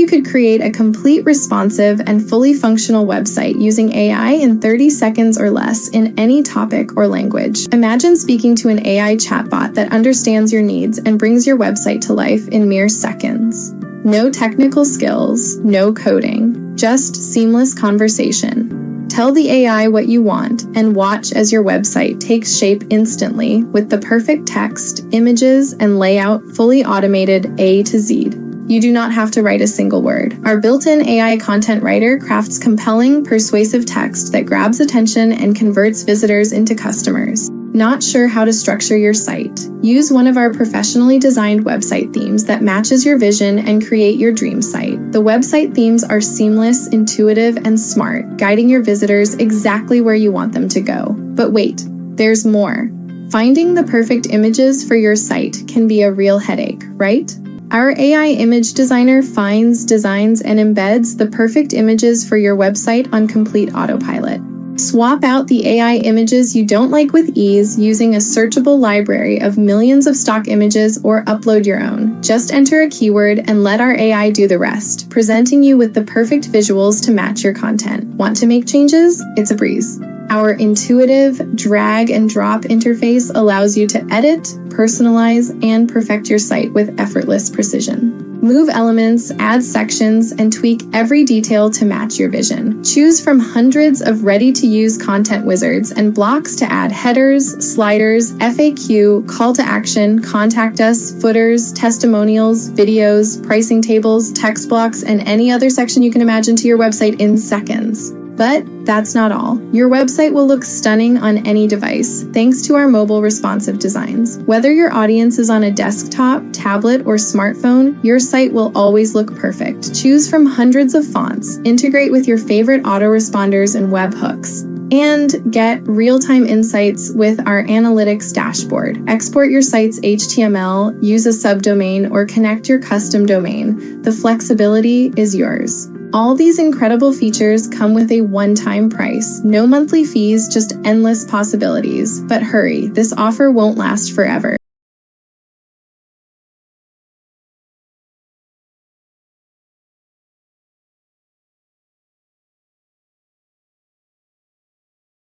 you could create a complete responsive and fully functional website using AI in 30 seconds or less in any topic or language. Imagine speaking to an AI chatbot that understands your needs and brings your website to life in mere seconds. No technical skills, no coding, just seamless conversation. Tell the AI what you want and watch as your website takes shape instantly with the perfect text, images, and layout fully automated A to Z. You do not have to write a single word. Our built-in AI content writer crafts compelling, persuasive text that grabs attention and converts visitors into customers. Not sure how to structure your site? Use one of our professionally designed website themes that matches your vision and create your dream site. The website themes are seamless, intuitive, and smart, guiding your visitors exactly where you want them to go. But wait, there's more. Finding the perfect images for your site can be a real headache, right? Our AI image designer finds, designs, and embeds the perfect images for your website on complete autopilot. Swap out the AI images you don't like with ease using a searchable library of millions of stock images or upload your own. Just enter a keyword and let our AI do the rest, presenting you with the perfect visuals to match your content. Want to make changes? It's a breeze. Our intuitive drag and drop interface allows you to edit, personalize, and perfect your site with effortless precision. Move elements, add sections, and tweak every detail to match your vision. Choose from hundreds of ready-to-use content wizards and blocks to add headers, sliders, FAQ, call to action, contact us, footers, testimonials, videos, pricing tables, text blocks, and any other section you can imagine to your website in seconds. But that's not all. Your website will look stunning on any device, thanks to our mobile responsive designs. Whether your audience is on a desktop, tablet, or smartphone, your site will always look perfect. Choose from hundreds of fonts, integrate with your favorite autoresponders and webhooks, and get real-time insights with our analytics dashboard. Export your site's HTML, use a subdomain, or connect your custom domain. The flexibility is yours. All these incredible features come with a one-time price. No monthly fees, just endless possibilities. But hurry, this offer won't last forever.